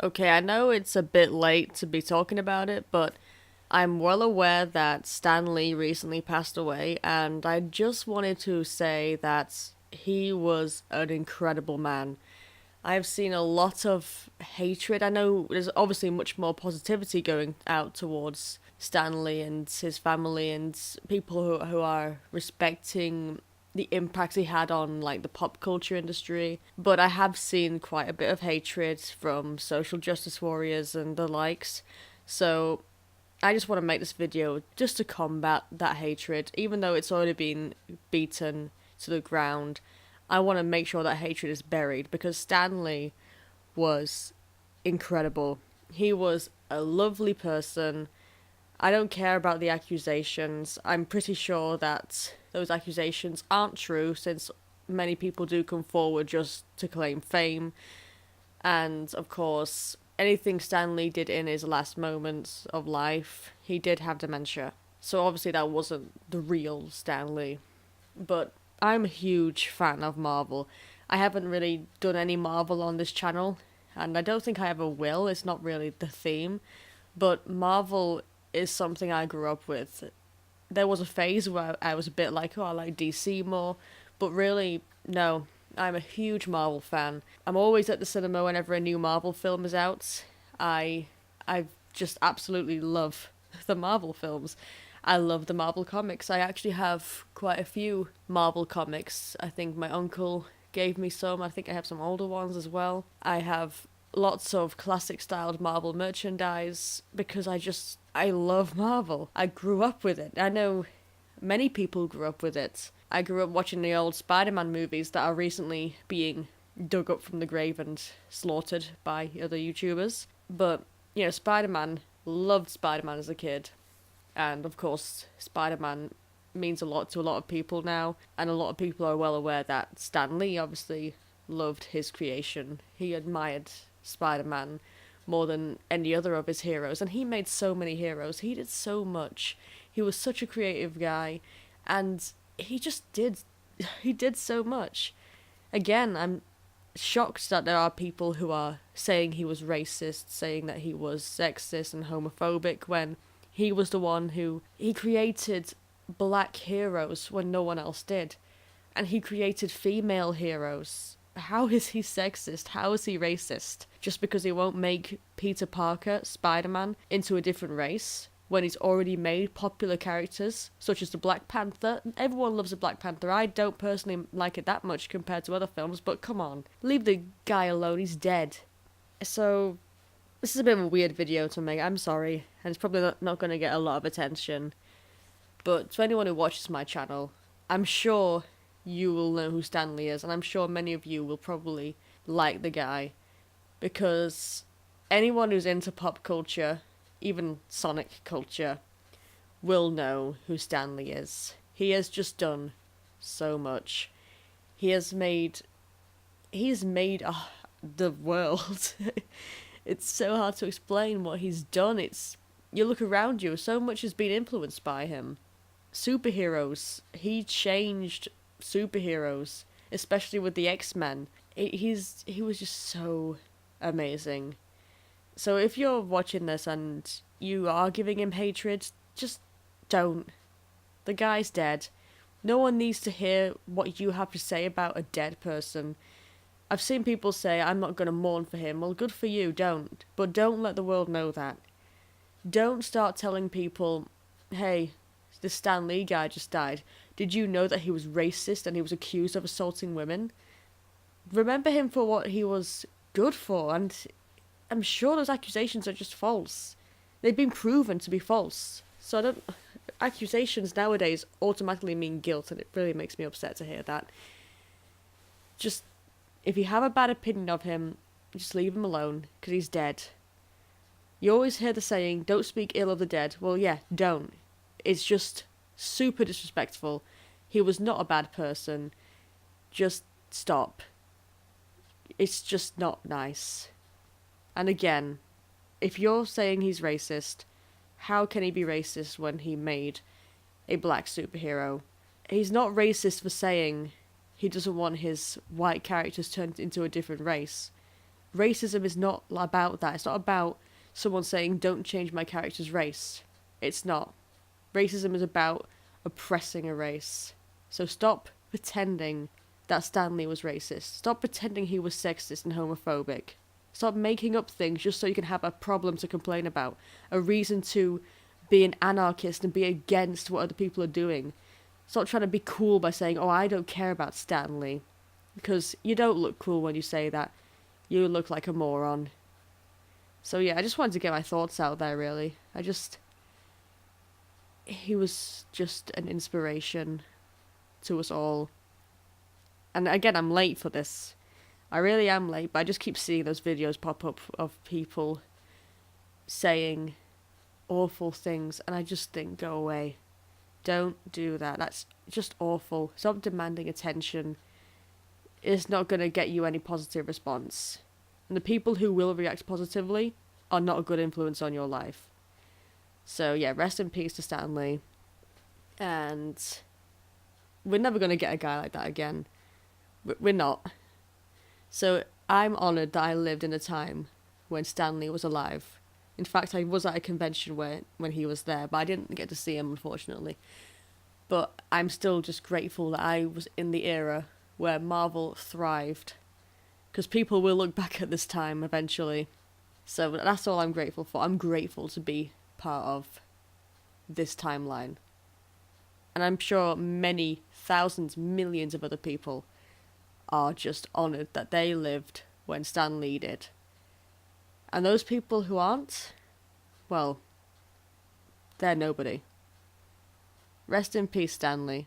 Okay, I know it's a bit late to be talking about it, but I'm well aware that Stan Lee recently passed away, and I just wanted to say that he was an incredible man. I've seen a lot of hatred. I know there's obviously much more positivity going out towards Stanley and his family and people who are respecting the impact he had on like the pop culture industry. But I have seen quite a bit of hatred from social justice warriors and the likes. So I just want to make this video just to combat that hatred, even though it's already been beaten to the ground. I want to make sure that hatred is buried because Stanley was incredible. He was a lovely person. I don't care about the accusations. I'm pretty sure that those accusations aren't true since many people do come forward just to claim fame. And of course, anything Stanley did in his last moments of life, he did have dementia. So obviously that wasn't the real Stanley. But I'm a huge fan of Marvel. I haven't really done any Marvel on this channel, and I don't think I ever will. It's not really the theme. But Marvel is something I grew up with. There was a phase where I was a bit like, oh, I like DC more, but really, no. I'm a huge Marvel fan. I'm always at the cinema whenever a new Marvel film is out. I I just absolutely love the Marvel films. I love the Marvel comics. I actually have quite a few Marvel comics. I think my uncle gave me some. I think I have some older ones as well. I have lots of classic styled Marvel merchandise because I love Marvel. I grew up with it. I know many people grew up with it. I grew up watching the old Spider-Man movies that are recently being dug up from the grave and slaughtered by other YouTubers. But, Spider-Man, loved Spider-Man as a kid. And of course, Spider-Man means a lot to a lot of people now, and a lot of people are well aware that Stan Lee obviously loved his creation. He admired Spider-Man more than any other of his heroes, and he made so many heroes. He did so much. He was such a creative guy, and he did so much. Again, I'm shocked that there are people who are saying he was racist, saying that he was sexist and homophobic when he was the one who he created black heroes when no one else did. And he created female heroes. How is he sexist? How is he racist? Just because he won't make Peter Parker, Spider Man, into a different race? When he's already made popular characters, such as the Black Panther. Everyone loves the Black Panther. I don't personally like it that much compared to other films, but come on. Leave the guy alone, he's dead. So, this is a bit of a weird video to make, I'm sorry, and it's probably not going to get a lot of attention. But to anyone who watches my channel, I'm sure you will know who Stanley is, and I'm sure many of you will probably like the guy. Because anyone who's into pop culture, even Sonic culture, will know who Stanley is. He has just done so much. He has made. He's made the world. It's so hard to explain what he's done. You look around you, so much has been influenced by him. Superheroes. He changed superheroes, especially with the X-Men. He was just so amazing. So if you're watching this and you are giving him hatred, just don't. The guy's dead. No one needs to hear what you have to say about a dead person. I've seen people say, I'm not going to mourn for him. Well, good for you, don't. But don't let the world know that. Don't start telling people, hey, this Stan Lee guy just died. Did you know that he was racist and he was accused of assaulting women? Remember him for what he was good for, and I'm sure those accusations are just false. They've been proven to be false. So I don't. Accusations nowadays automatically mean guilt, and it really makes me upset to hear that. Just, if you have a bad opinion of him, just leave him alone, because he's dead. You always hear the saying, don't speak ill of the dead. Well, yeah, don't. It's just super disrespectful. He was not a bad person. Just stop. It's just not nice. And again, if you're saying he's racist, how can he be racist when he made a black superhero? He's not racist for saying he doesn't want his white characters turned into a different race. Racism is not about that. It's not about someone saying, don't change my character's race. It's not. Racism is about oppressing a race. So stop pretending that Stan Lee was racist. Stop pretending he was sexist and homophobic. Stop making up things just so you can have a problem to complain about. A reason to be an anarchist and be against what other people are doing. Stop trying to be cool by saying, oh, I don't care about Stan Lee. Because you don't look cool when you say that. You look like a moron. So yeah, I just wanted to get my thoughts out there, really. He was just an inspiration to us all. And again, I'm late for this. I really am late, but I just keep seeing those videos pop up of people saying awful things, and I just think, go away. Don't do that. That's just awful. Stop demanding attention. It's not going to get you any positive response. And the people who will react positively are not a good influence on your life. So yeah, rest in peace to Stan Lee. And we're never going to get a guy like that again. We're not. So I'm honoured that I lived in a time when Stan Lee was alive. In fact, I was at a convention when he was there, but I didn't get to see him, unfortunately. But I'm still just grateful that I was in the era where Marvel thrived. Because people will look back at this time eventually. So that's all I'm grateful for. I'm grateful to be part of this timeline. And I'm sure many thousands, millions of other people are just honoured that they lived when Stan Lee did. And those people who aren't, well, they're nobody. Rest in peace, Stan Lee.